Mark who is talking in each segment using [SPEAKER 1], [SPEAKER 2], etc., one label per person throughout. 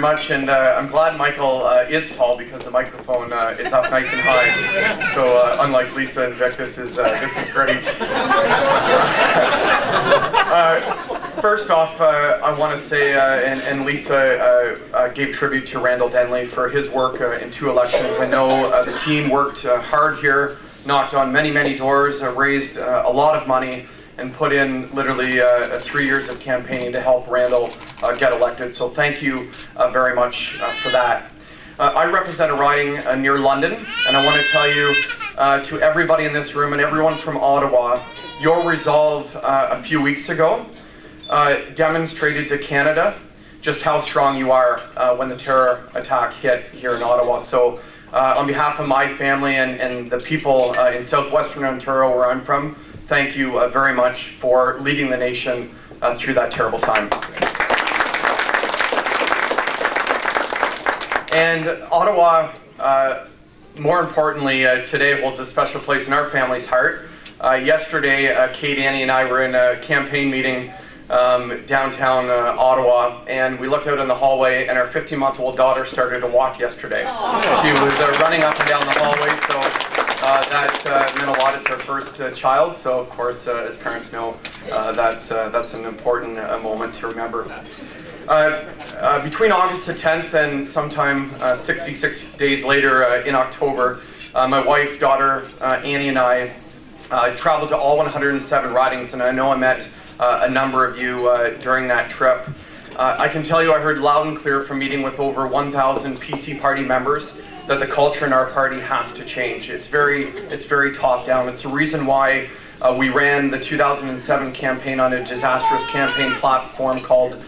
[SPEAKER 1] Much, and I'm glad Michael is tall because the microphone is up nice and high. So unlike Lisa and Vic, this is great. First off, I want to say, and Lisa gave tribute to Randall Denley for his work in 2 elections. I know the team worked hard here, knocked on many doors, raised a lot of money, and put in literally 3 years of campaigning to help Randall get elected. So thank you very much for that. I represent a riding near London, and I want to tell you to everybody in this room and everyone from Ottawa, your resolve a few weeks ago demonstrated to Canada just how strong you are when the terror attack hit here in Ottawa. So on behalf of my family and the people in southwestern Ontario where I'm from, thank you very much for leading the nation through that terrible time. And Ottawa, more importantly, today holds a special place in our family's heart. Yesterday, Kate, Annie, and I were in a campaign meeting downtown Ottawa, and we looked out in the hallway, and our 15-month-old daughter started to walk yesterday. She was running up and down the hallway, so that meant a lot. It's our first child, so of course, as parents know, that's an important moment to remember. Between August the 10th and sometime 66 days later in October, my wife, daughter, Annie, and I traveled to all 107 ridings, and I know I met a number of you during that trip. I can tell you I heard loud and clear from meeting with over 1,000 PC party members that the culture in our party has to change. It's very top down. It's the reason why we ran the 2007 campaign on a disastrous campaign platform called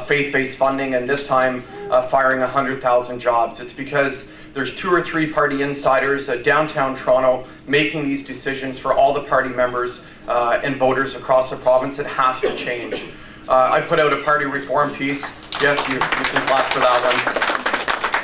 [SPEAKER 1] faith-based funding, and this time firing 100,000 jobs. It's because there's 2 or 3 party insiders at downtown Toronto making these decisions for all the party members and voters across the province. It has to change. I put out a party reform piece. Yes, you can clap for that one.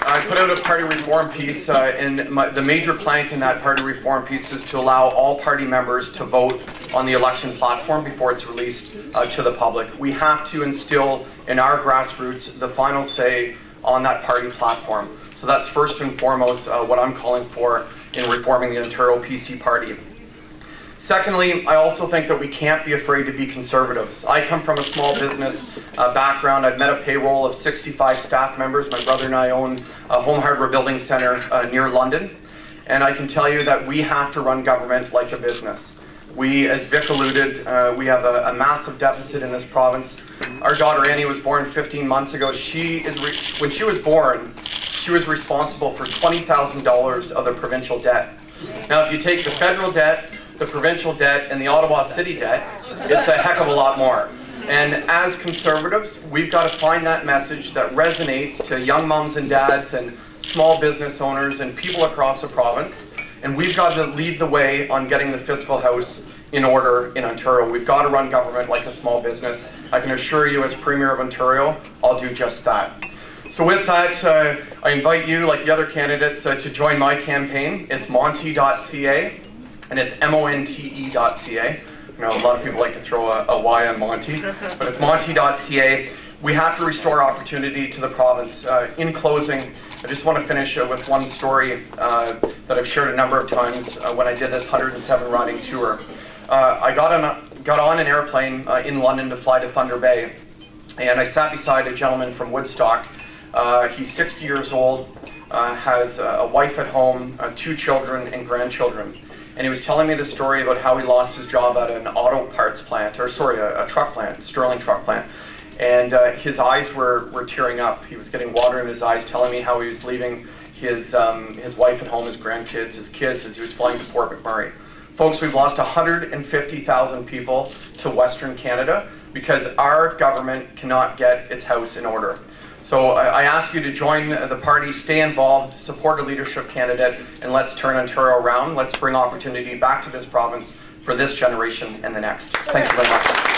[SPEAKER 1] I put out a party reform piece, and the major plank in that party reform piece is to allow all party members to vote on the election platform before it's released to the public. We have to instill in our grassroots the final say on that party platform. So that's first and foremost what I'm calling for in reforming the Ontario PC party. Secondly, I also think that we can't be afraid to be conservatives. I come from a small business background. I've met a payroll of 65 staff members. My brother and I own a home hardware building center near London. And I can tell you that we have to run government like a business. We, as Vic alluded, we have a massive deficit in this province. Our daughter Annie was born 15 months ago. When she was born, she was responsible for $20,000 of the provincial debt. Now, if you take the federal debt, the provincial debt, and the Ottawa city debt, it's a heck of a lot more. And as conservatives, we've got to find that message that resonates to young moms and dads and small business owners and people across the province. And we've got to lead the way on getting the fiscal house in order in Ontario. We've got to run government like a small business. I can assure you, as Premier of Ontario, I'll do just that. So with that, I invite you, like the other candidates, to join my campaign. It's Monte.ca. And it's Monte.ca. You know, a lot of people like to throw a Y on Monty, but it's Monte.ca. We have to restore opportunity to the province. In closing, I just want to finish with one story that I've shared a number of times when I did this 107 riding tour. I got on an airplane in London to fly to Thunder Bay, and I sat beside a gentleman from Woodstock. He's 60 years old, has a wife at home, 2 children and grandchildren. And he was telling me the story about how he lost his job at an auto parts plant, a truck plant, Sterling truck plant. And his eyes were tearing up. He was getting water in his eyes, telling me how he was leaving his wife at home, his grandkids, his kids, as he was flying to Fort McMurray. Folks, we've lost 150,000 people to Western Canada because our government cannot get its house in order. So I ask you to join the party, stay involved, support a leadership candidate, and let's turn Ontario around. Let's bring opportunity back to this province for this generation and the next. Thank you very much.